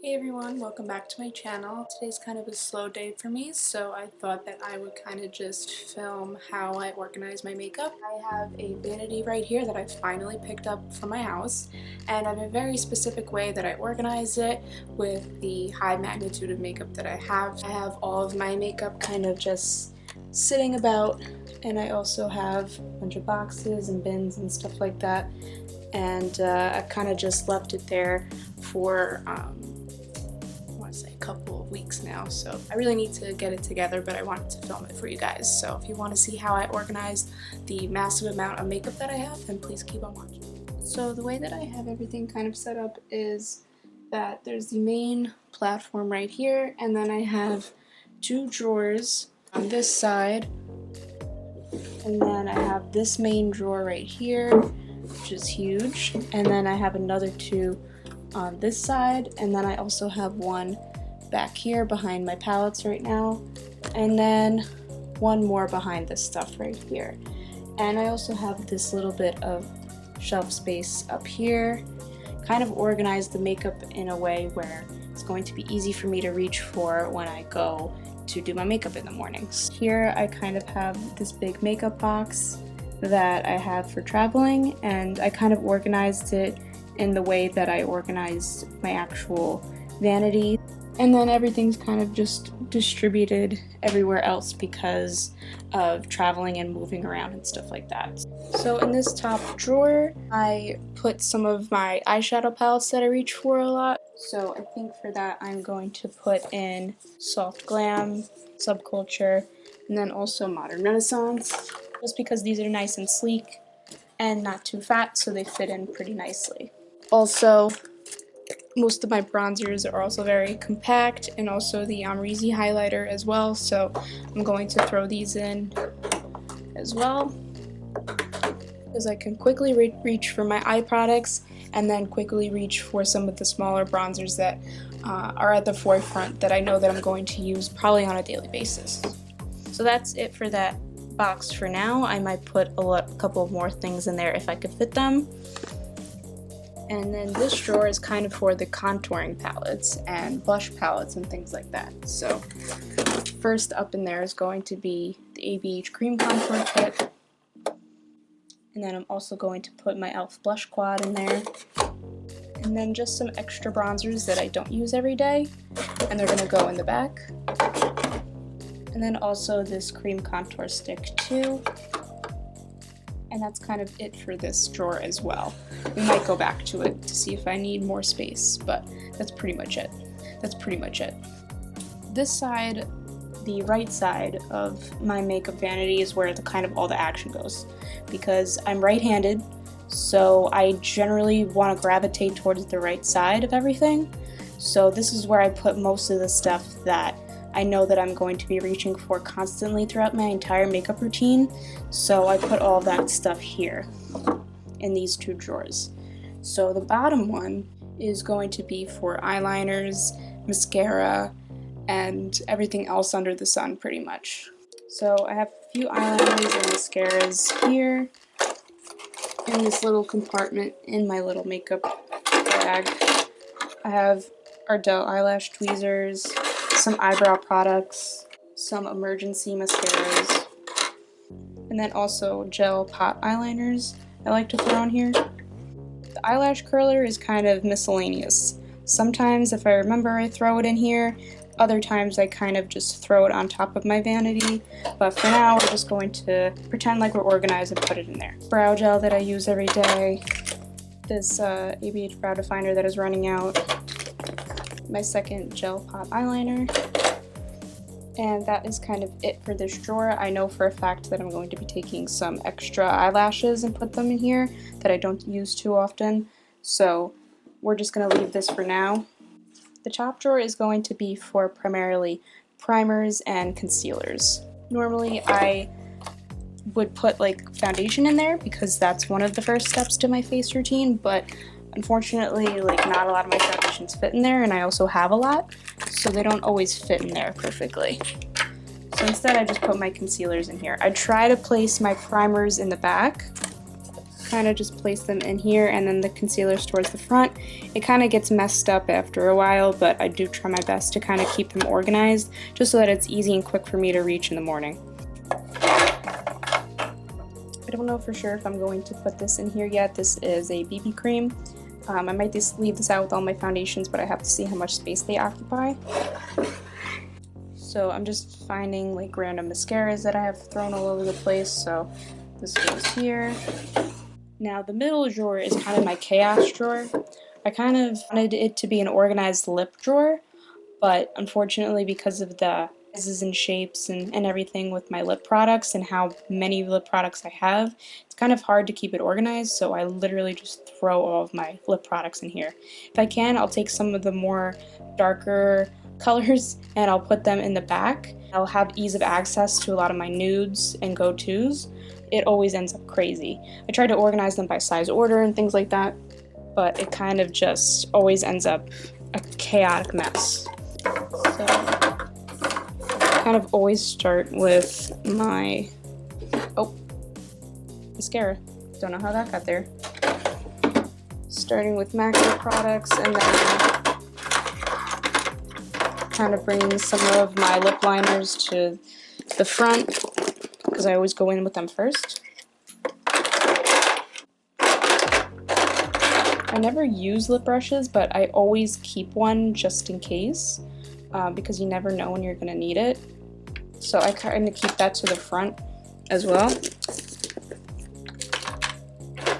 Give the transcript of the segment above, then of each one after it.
Hey everyone, welcome back to my channel. Today's kind of a slow day for me, so I thought that I would kind of just film how I organize my makeup. I have a vanity right here that I finally picked up from my house, and I have a very specific way that I organize it with the high magnitude of makeup that I have. I have all of my makeup kind of just sitting about, and I also have a bunch of boxes and bins and stuff like that, and I kind of just left it there for a couple of weeks now, so I really need to get it together, but I wanted to film it for you guys. So if you want to see how I organized the massive amount of makeup that I have, then please keep on watching. So the way that I have everything kind of set up is that there's the main platform right here, and then I have two drawers on this side, and then I have this main drawer right here, which is huge, and then I have another two on this side, and then I also have one back here behind my palettes right now, and then one more behind this stuff right here. And I also have this little bit of shelf space up here, kind of organized the makeup in a way where it's going to be easy for me to reach for when I go to do my makeup in the mornings. Here I kind of have this big makeup box that I have for traveling, and I kind of organized it in the way that I organized my actual vanity. And then everything's kind of just distributed everywhere else because of traveling and moving around and stuff like that. So in this top drawer, I put some of my eyeshadow palettes that I reach for a lot. So I think for that I'm going to put in Soft Glam, Subculture, and then also Modern Renaissance, just because these are nice and sleek and not too fat, so they fit in pretty nicely. Also, most of my bronzers are also very compact, and also the Amrezy highlighter as well, so I'm going to throw these in as well, because I can quickly reach for my eye products and then quickly reach for some of the smaller bronzers that are at the forefront that I know that I'm going to use probably on a daily basis. So that's it for that box for now. I might put a couple more things in there if I could fit them. And then this drawer is kind of for the contouring palettes and blush palettes and things like that. So first up in there is going to be the ABH Cream Contour Kit. And then I'm also going to put my e.l.f. Blush Quad in there. And then just some extra bronzers that I don't use every day, and they're going to go in the back. And then also this cream contour stick too. And that's kind of it for this drawer as well. We might go back to it to see if I need more space, but that's pretty much it. This side, the right side of my makeup vanity, is where the kind of all the action goes, because I'm right-handed, so I generally want to gravitate towards the right side of everything. So this is where I put most of the stuff that I know that I'm going to be reaching for constantly throughout my entire makeup routine, so I put all that stuff here in these two drawers. So the bottom one is going to be for eyeliners, mascara, and everything else under the sun pretty much. So I have a few eyeliners and mascaras here in this little compartment in my little makeup bag. I have Ardell eyelash tweezers, some eyebrow products, some emergency mascaras, and then also gel pot eyeliners I like to throw in here. The eyelash curler is kind of miscellaneous. Sometimes if I remember I throw it in here, other times I kind of just throw it on top of my vanity, but for now we're just going to pretend like we're organized and put it in there. Brow gel that I use every day, this ABH brow definer that is running out, my second gel pot eyeliner, and that is kind of it for this drawer. I know for a fact that I'm going to be taking some extra eyelashes and put them in here that I don't use too often, so we're just going to leave this for now. The top drawer is going to be for primarily primers and concealers. Normally I would put like foundation in there because that's one of the first steps to my face routine, but unfortunately like not a lot of my foundations fit in there, and I also have a lot, so they don't always fit in there perfectly. So instead I just put my concealers in here. I try to place my primers in the back kind of just place them in here, and then the concealer's towards the front. It kind of gets messed up after a while, but I do try my best to kind of keep them organized just so that it's easy and quick for me to reach in the morning. I don't know for sure if I'm going to put this in here yet. This is a BB cream. I might just leave this out with all my foundations, but I have to see how much space they occupy. So I'm just finding like random mascaras that I have thrown all over the place, so this goes here. Now the middle drawer is kind of my chaos drawer. I kind of wanted it to be an organized lip drawer, but unfortunately because of the sizes and shapes and everything with my lip products and how many lip products I have, it's kind of hard to keep it organized, so I literally just throw all of my lip products in here. If I can, I'll take some of the more darker colors and I'll put them in the back. I'll have ease of access to a lot of my nudes and go-tos. It always ends up crazy. I try to organize them by size order and things like that, but it kind of just always ends up a chaotic mess. So I kind of always start with my mascara. Don't know how that got there. Starting with MAC lip products, and then kind of bringing some of my lip liners to the front because I always go in with them first. I never use lip brushes, but I always keep one just in case because you never know when you're going to need it. So I kind of keep that to the front as well.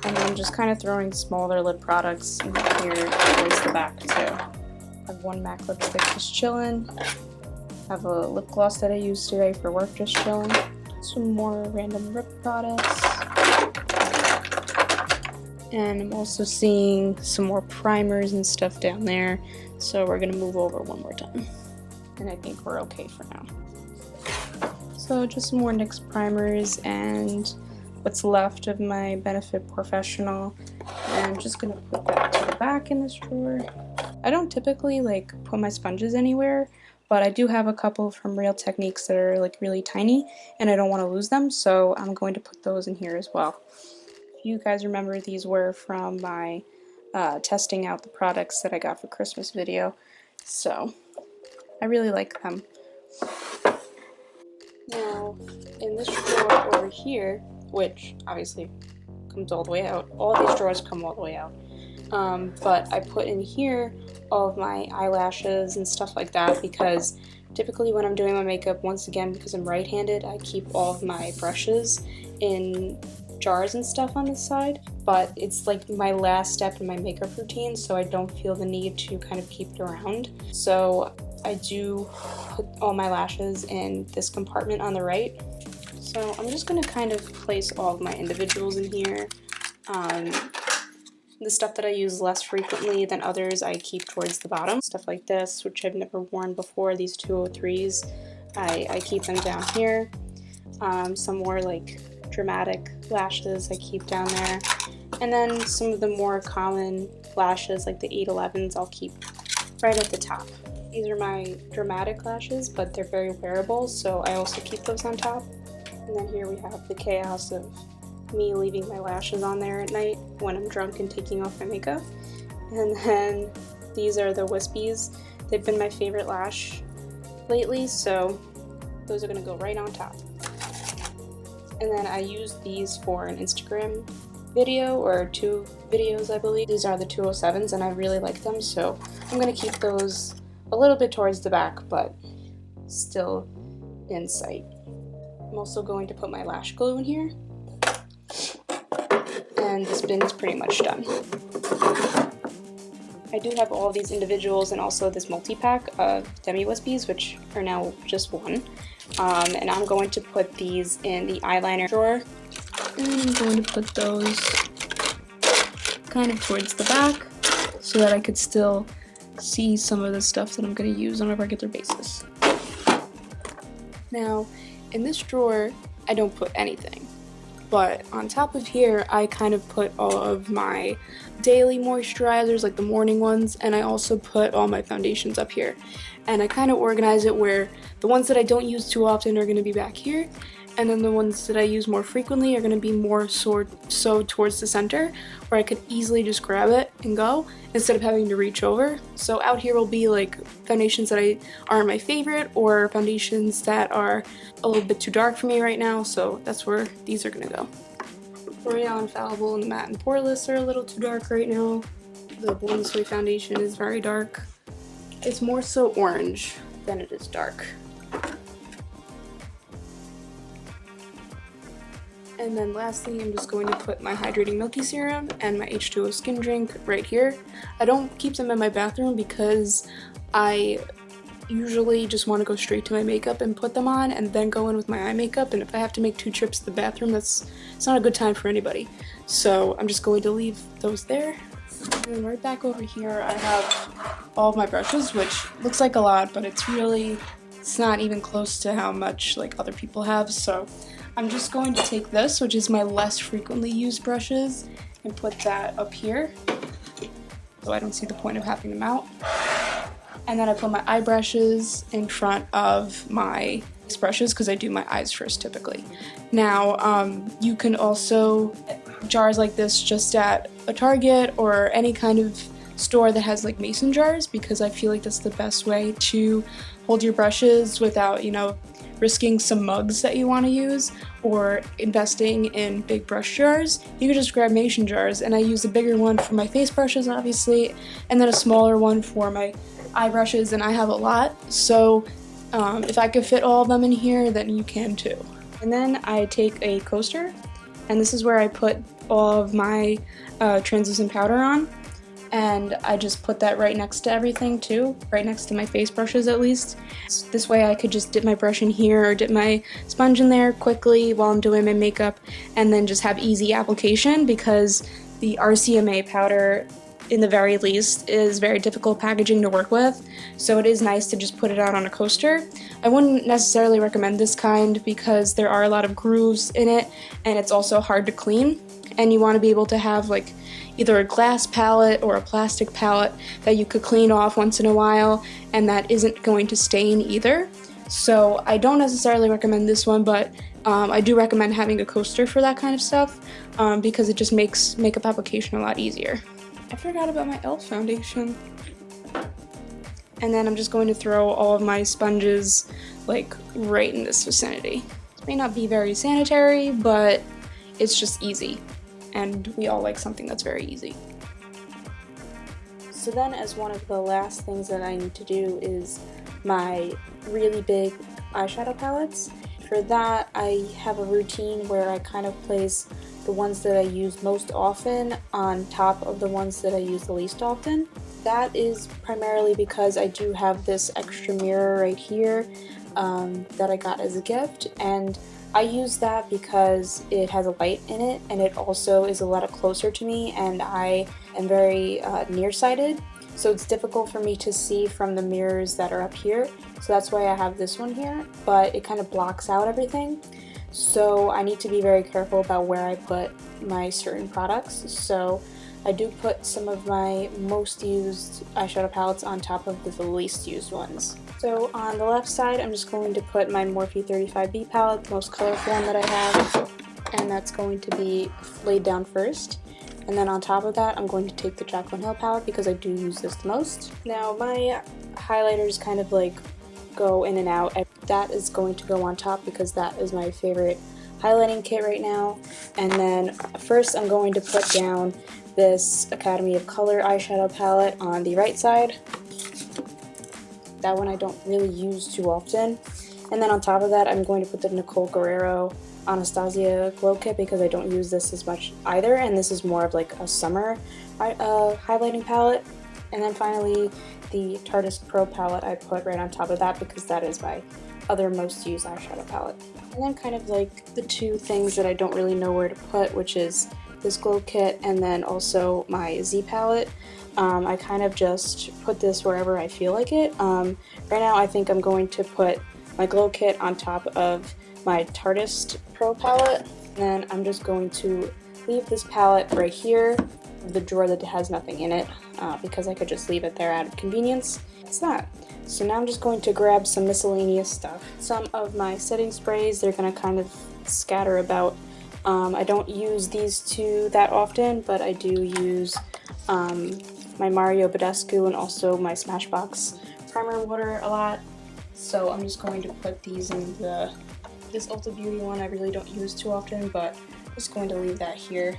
And I'm just kind of throwing smaller lip products in here towards the back too. I have one MAC lipstick just chilling. I have a lip gloss that I used today for work just chilling. Some more random lip products. And I'm also seeing some more primers and stuff down there. So we're gonna move over one more time. And I think we're okay for now. So just some more NYX primers and what's left of my Benefit Professional. And I'm just gonna put that to the back in this drawer. I don't typically like put my sponges anywhere, but I do have a couple from Real Techniques that are like really tiny and I don't want to lose them, so I'm going to put those in here as well. If you guys remember, these were from my testing out the products that I got for Christmas video, so I really like them. Now in this drawer over here, which obviously comes all the way out, all these drawers come all the way out, but I put in here all of my eyelashes and stuff like that because typically when I'm doing my makeup, once again because I'm right-handed, I keep all of my brushes in jars and stuff on this side, but it's like my last step in my makeup routine, so I don't feel the need to kind of keep it around. So I do put all my lashes in this compartment on the right. So I'm just going to kind of place all of my individuals in here. The stuff that I use less frequently than others I keep towards the bottom. Stuff like this, which I've never worn before, these 203s, I keep them down here. Some more like dramatic lashes I keep down there. And then some of the more common lashes like the 811s I'll keep right at the top. These are my dramatic lashes, but they're very wearable, so I also keep those on top. And then here we have the chaos of me leaving my lashes on there at night when I'm drunk and taking off my makeup. And then these are the wispies. They've been my favorite lash lately, so those are going to go right on top. And then I use these for an Instagram video, or 2 videos I believe. These are the 207s and I really like them, so I'm going to keep those a little bit towards the back but still in sight. I'm also going to put my lash glue in here. And this bin is pretty much done. I do have all these individuals and also this multi-pack of Demi Wispies, which are now just one. And I'm going to put these in the eyeliner drawer. And I'm going to put those kind of towards the back so that I could still see some of the stuff that I'm going to use on a regular basis. Now, in this drawer, I don't put anything. But on top of here, I kind of put all of my daily moisturizers, like the morning ones, and I also put all my foundations up here. And I kind of organize it where the ones that I don't use too often are going to be back here, and then the ones that I use more frequently are going to be more so towards the center, where I could easily just grab it and go instead of having to reach over. So out here will be like foundations that aren't my favorite, or foundations that are a little bit too dark for me right now, so that's where these are going to go. L'Oreal Infallible and the Matte and Poreless are a little too dark right now. The Born This Way foundation is very dark. It's more so orange than it is dark. And then lastly, I'm just going to put my Hydrating Milky Serum and my H2O Skin Drink right here. I don't keep them in my bathroom because I usually just want to go straight to my makeup and put them on and then go in with my eye makeup, and if I have to make 2 trips to the bathroom, it's not a good time for anybody. So I'm just going to leave those there. And then right back over here I have all of my brushes, which looks like a lot, but it's not even close to how much like other people have. So I'm just going to take this, which is my less frequently used brushes, and put that up here, so I don't see the point of having them out. And then I put my eye brushes in front of my face brushes because I do my eyes first typically. Now, you can also get jars like this just at a Target or any kind of store that has like mason jars, because I feel like that's the best way to hold your brushes without, risking some mugs that you want to use or investing in big brush jars. You can just grab mason jars, and I use a bigger one for my face brushes obviously, and then a smaller one for my eye brushes, and I have a lot, so if I could fit all of them in here, then you can too. And then I take a coaster, and this is where I put all of my translucent powder on, and I just put that right next to everything too, right next to my face brushes at least. This way I could just dip my brush in here or dip my sponge in there quickly while I'm doing my makeup, and then just have easy application, because the RCMA powder, in the very least, is very difficult packaging to work with, so it is nice to just put it out on a coaster. I wouldn't necessarily recommend this kind because there are a lot of grooves in it, and it's also hard to clean, and you want to be able to have like either a glass palette or a plastic palette that you could clean off once in a while and that isn't going to stain either. So I don't necessarily recommend this one, but I do recommend having a coaster for that kind of stuff, because it just makes makeup application a lot easier. I forgot about my e.l.f. foundation. And then I'm just going to throw all of my sponges like right in this vicinity. This may not be very sanitary, but it's just easy, and we all like something that's very easy. So then, as one of the last things that I need to do is my really big eyeshadow palettes. For that, I have a routine where I kind of place the ones that I use most often on top of the ones that I use the least often. That is primarily because I do have this extra mirror right here that I got as a gift, and I use that because it has a light in it, and it also is a lot closer to me, and I am very nearsighted, so it's difficult for me to see from the mirrors that are up here, so that's why I have this one here, but it kind of blocks out everything. So I need to be very careful about where I put my certain products, so I do put some of my most used eyeshadow palettes on top of the least used ones. So on the left side, I'm just going to put my Morphe 35B palette, the most colorful one that I have, and that's going to be laid down first. And then on top of that, I'm going to take the Jaclyn Hill palette because I do use this the most. Now my highlighters kind of like go in and out. That is going to go on top because that is my favorite highlighting kit right now. And then first I'm going to put down this Academy of Color eyeshadow palette on the right side. That one I don't really use too often. And then on top of that, I'm going to put the Nicole Guerrero Anastasia Glow Kit because I don't use this as much either, and this is more of like a summer highlighting palette. And then finally, the Tarteist Pro palette I put right on top of that because that is my other most used eyeshadow palette. And then kind of like the two things that I don't really know where to put, which is this glow kit and then also my Z palette. I kind of just put this wherever I feel like it. Right now I think I'm going to put my glow kit on top of my Tarteist Pro palette, and then I'm just going to leave this palette right here, the drawer that has nothing in it, because I could just leave it there out of convenience. It's that. So now I'm just going to grab some miscellaneous stuff. Some of my setting sprays, they're going to kind of scatter about. I don't use these two that often, but I do use my Mario Badescu and also my Smashbox primer water a lot. So I'm just going to put these in this Ulta Beauty one I really don't use too often, but I'm just going to leave that here.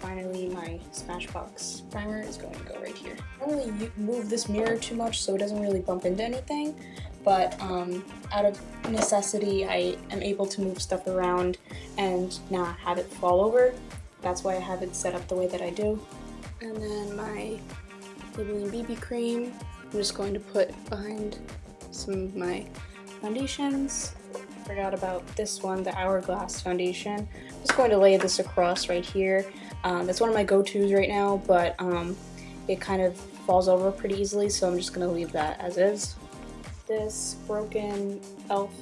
Finally, my Smashbox primer is going to go right here. I don't really move this mirror too much, so it doesn't really bump into anything, but out of necessity, I am able to move stuff around and not have it fall over. That's why I have it set up the way that I do. And then my Maybelline BB cream, I'm just going to put behind some of my foundations. Forgot about this one, the Hourglass foundation. I'm just going to lay this across right here. It's one of my go-tos right now, but it kind of falls over pretty easily, so I'm just going to leave that as is. This Broken Elf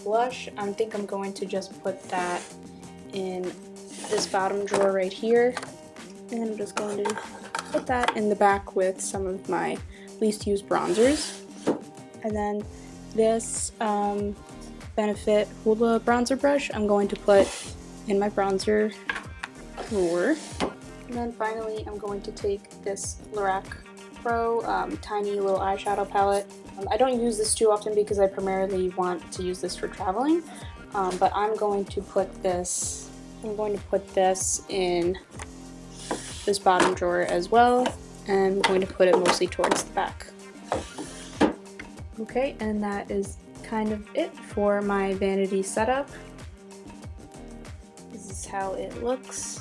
blush, I think I'm going to just put that in this bottom drawer right here, and I'm just going to put that in the back with some of my least used bronzers. And then this Benefit Hoola bronzer brush I'm going to put in my bronzer drawer. And then finally I'm going to take this Lorac Pro tiny little eyeshadow palette. I don't use this too often because I primarily want to use this for traveling, but I'm going to put this in this bottom drawer as well, and I'm going to put it mostly towards the back. Okay, and that is kind of it for my vanity setup. This is how it looks.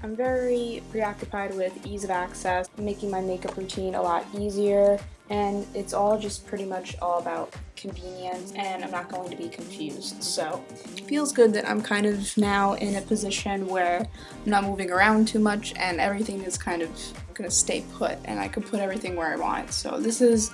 I'm very preoccupied with ease of access, making my makeup routine a lot easier, and it's all just pretty much all about convenience, and I'm not going to be confused. So it feels good that I'm kind of now in a position where I'm not moving around too much and everything is kind of gonna stay put, and I can put everything where I want it. So this is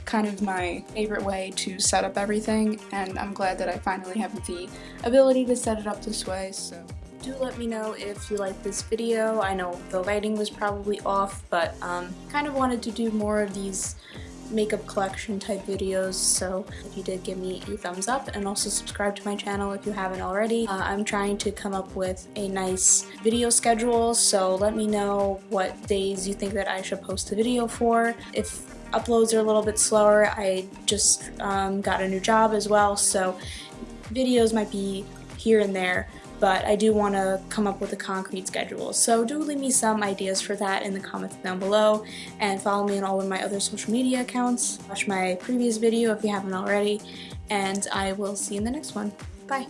kind of my favorite way to set up everything, and I'm glad that I finally have the ability to set it up this way. So do let me know if you like this video. I know the lighting was probably off, but kind of wanted to do more of these makeup collection type videos, so if you did, give me a thumbs up and also subscribe to my channel if you haven't already. I'm trying to come up with a nice video schedule, so let me know what days you think that I should post a video for. If uploads are a little bit slower, I just got a new job as well, so videos might be here and there, but I do want to come up with a concrete schedule. So do leave me some ideas for that in the comments down below, and follow me on all of my other social media accounts. Watch my previous video if you haven't already, and I will see you in the next one. Bye!